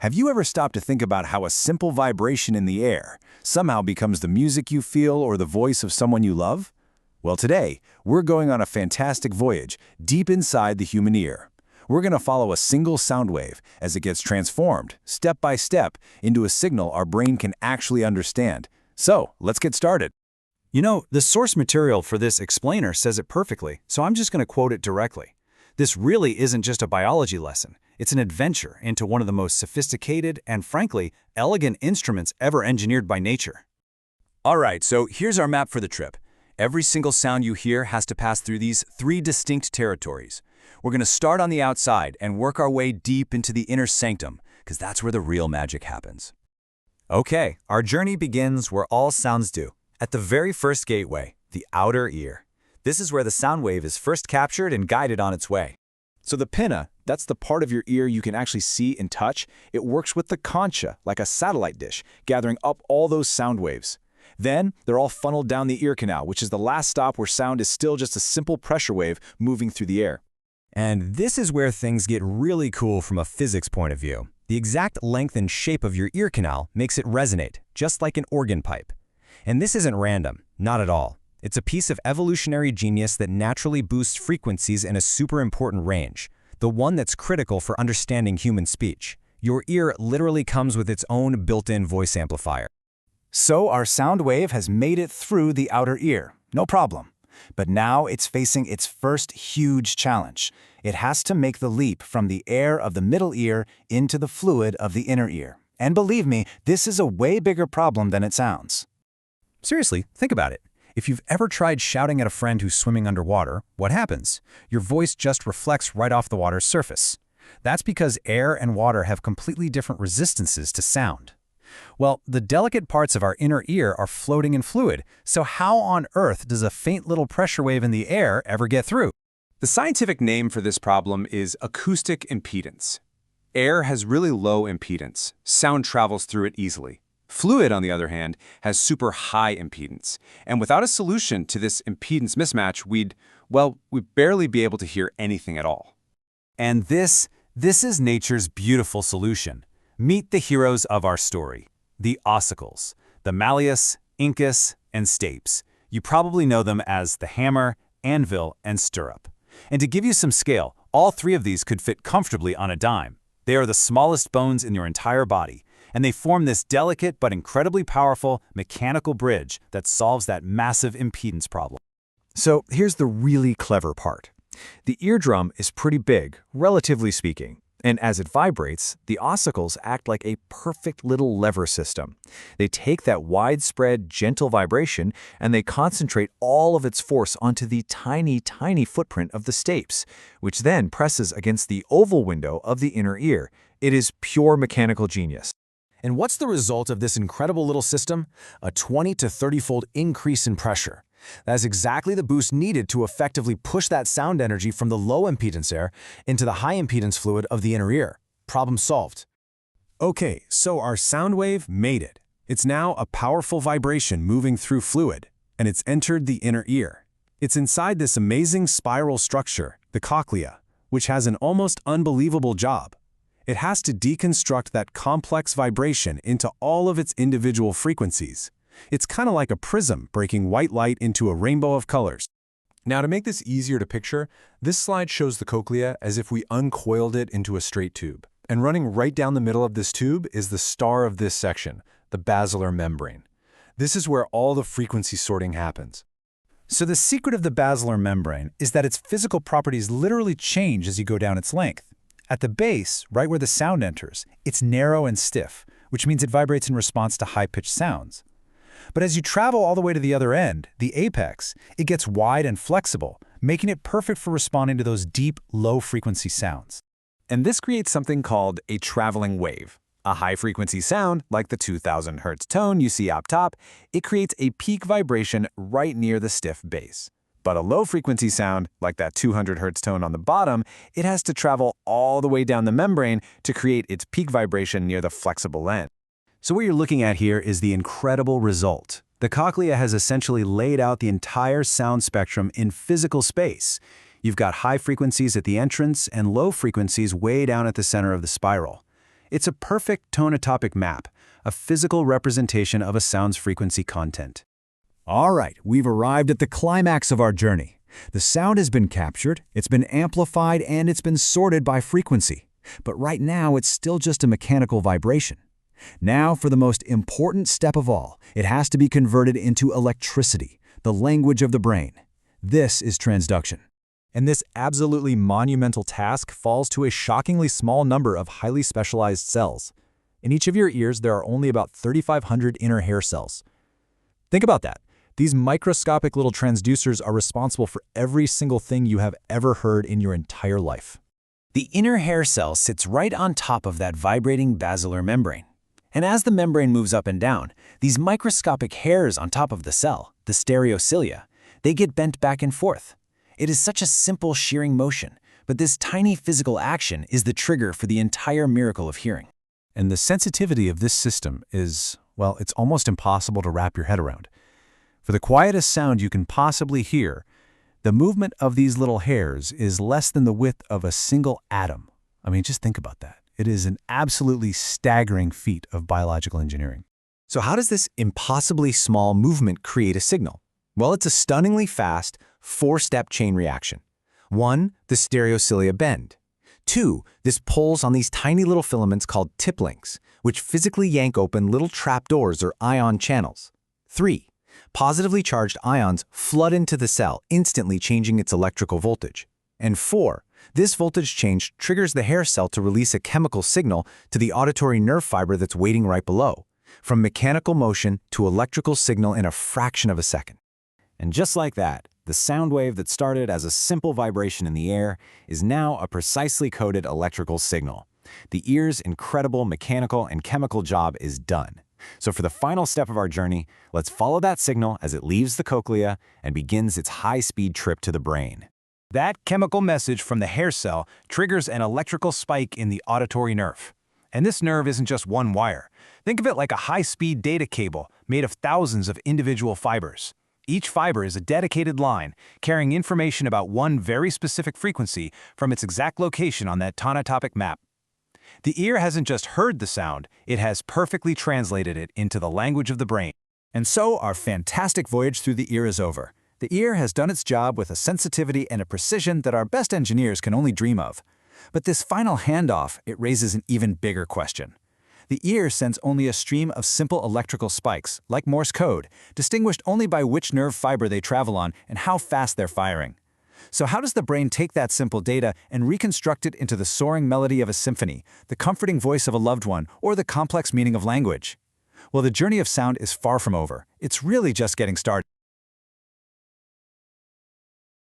Have you ever stopped to think about how a simple vibration in the air somehow becomes the music you feel or the voice of someone you love? Well, today, we're going on a fantastic voyage deep inside the human ear. We're going to follow a single sound wave as it gets transformed, step by step, into a signal our brain can actually understand. So, let's get started. You know, the source material for this explainer says it perfectly, so I'm just going to quote it directly. This really isn't just a biology lesson. It's an adventure into one of the most sophisticated and, frankly, elegant instruments ever engineered by nature. All right, so here's our map for the trip. Every single sound you hear has to pass through these three distinct territories. We're going to start on the outside and work our way deep into the inner sanctum, because that's where the real magic happens. Okay, our journey begins where all sounds do, at the very first gateway, the outer ear. This is where the sound wave is first captured and guided on its way. So the pinna, that's the part of your ear you can actually see and touch. It works with the concha, like a satellite dish, gathering up all those sound waves. Then, they're all funneled down the ear canal, which is the last stop where sound is still just a simple pressure wave moving through the air. And this is where things get really cool from a physics point of view. The exact length and shape of your ear canal makes it resonate, just like an organ pipe. And this isn't random, not at all. It's a piece of evolutionary genius that naturally boosts frequencies in a super important range, the one that's critical for understanding human speech. Your ear literally comes with its own built-in voice amplifier. So our sound wave has made it through the outer ear, no problem. But now it's facing its first huge challenge. It has to make the leap from the air of the middle ear into the fluid of the inner ear. And believe me, this is a way bigger problem than it sounds. Seriously, think about it. If you've ever tried shouting at a friend who's swimming underwater, what happens? Your voice just reflects right off the water's surface. That's because air and water have completely different resistances to sound. Well, the delicate parts of our inner ear are floating in fluid, so how on earth does a faint little pressure wave in the air ever get through? The scientific name for this problem is acoustic impedance. Air has really low impedance. Sound travels through it easily. Fluid, on the other hand, has super high impedance. And without a solution to this impedance mismatch, we'd barely be able to hear anything at all. And this is nature's beautiful solution. Meet the heroes of our story, the ossicles, the malleus, incus, and stapes. You probably know them as the hammer, anvil, and stirrup. And to give you some scale, all three of these could fit comfortably on a dime. They are the smallest bones in your entire body, and they form this delicate but incredibly powerful mechanical bridge that solves that massive impedance problem. So here's the really clever part. The eardrum is pretty big, relatively speaking. And as it vibrates, the ossicles act like a perfect little lever system. They take that widespread, gentle vibration and they concentrate all of its force onto the tiny, tiny footprint of the stapes, which then presses against the oval window of the inner ear. It is pure mechanical genius. And what's the result of this incredible little system? A 20 to 30-fold increase in pressure. That's exactly the boost needed to effectively push that sound energy from the low impedance air into the high impedance fluid of the inner ear. Problem solved. Okay, so our sound wave made it. It's now a powerful vibration moving through fluid, and it's entered the inner ear. It's inside this amazing spiral structure, the cochlea, which has an almost unbelievable job. It has to deconstruct that complex vibration into all of its individual frequencies. It's kind of like a prism breaking white light into a rainbow of colors. Now, to make this easier to picture, this slide shows the cochlea as if we uncoiled it into a straight tube. And running right down the middle of this tube is the star of this section, the basilar membrane. This is where all the frequency sorting happens. So the secret of the basilar membrane is that its physical properties literally change as you go down its length. At the base, right where the sound enters, it's narrow and stiff, which means it vibrates in response to high-pitched sounds. But as you travel all the way to the other end, the apex, it gets wide and flexible, making it perfect for responding to those deep, low-frequency sounds. And this creates something called a traveling wave. A high-frequency sound, like the 2000 Hz tone you see up top, it creates a peak vibration right near the stiff base. But a low-frequency sound, like that 200 Hz tone on the bottom, it has to travel all the way down the membrane to create its peak vibration near the flexible end. So what you're looking at here is the incredible result. The cochlea has essentially laid out the entire sound spectrum in physical space. You've got high frequencies at the entrance and low frequencies way down at the center of the spiral. It's a perfect tonotopic map, a physical representation of a sound's frequency content. All right, we've arrived at the climax of our journey. The sound has been captured, it's been amplified, and it's been sorted by frequency. But right now, it's still just a mechanical vibration. Now, for the most important step of all, it has to be converted into electricity, the language of the brain. This is transduction. And this absolutely monumental task falls to a shockingly small number of highly specialized cells. In each of your ears, there are only about 3,500 inner hair cells. Think about that. These microscopic little transducers are responsible for every single thing you have ever heard in your entire life. The inner hair cell sits right on top of that vibrating basilar membrane. And as the membrane moves up and down, these microscopic hairs on top of the cell, the stereocilia, they get bent back and forth. It is such a simple shearing motion, but this tiny physical action is the trigger for the entire miracle of hearing. And the sensitivity of this system is, well, it's almost impossible to wrap your head around. For the quietest sound you can possibly hear, the movement of these little hairs is less than the width of a single atom. I mean, just think about that. It is an absolutely staggering feat of biological engineering. So how does this impossibly small movement create a signal? Well, it's a stunningly fast, four-step chain reaction. 1, the stereocilia bend. 2, this pulls on these tiny little filaments called tip links, which physically yank open little trapdoors or ion channels. 3, positively charged ions flood into the cell, instantly changing its electrical voltage. And 4, this voltage change triggers the hair cell to release a chemical signal to the auditory nerve fiber that's waiting right below, from mechanical motion to electrical signal in a fraction of a second. And just like that, the sound wave that started as a simple vibration in the air is now a precisely coded electrical signal. The ear's incredible mechanical and chemical job is done. So for the final step of our journey, let's follow that signal as it leaves the cochlea and begins its high-speed trip to the brain. That chemical message from the hair cell triggers an electrical spike in the auditory nerve. And this nerve isn't just one wire. Think of it like a high-speed data cable made of thousands of individual fibers. Each fiber is a dedicated line carrying information about one very specific frequency from its exact location on that tonotopic map. The ear hasn't just heard the sound, it has perfectly translated it into the language of the brain. And so our fantastic voyage through the ear is over. The ear has done its job with a sensitivity and a precision that our best engineers can only dream of. But this final handoff, it raises an even bigger question. The ear sends only a stream of simple electrical spikes, like Morse code, distinguished only by which nerve fiber they travel on and how fast they're firing. So how does the brain take that simple data and reconstruct it into the soaring melody of a symphony, the comforting voice of a loved one, or the complex meaning of language? Well, the journey of sound is far from over. It's really just getting started.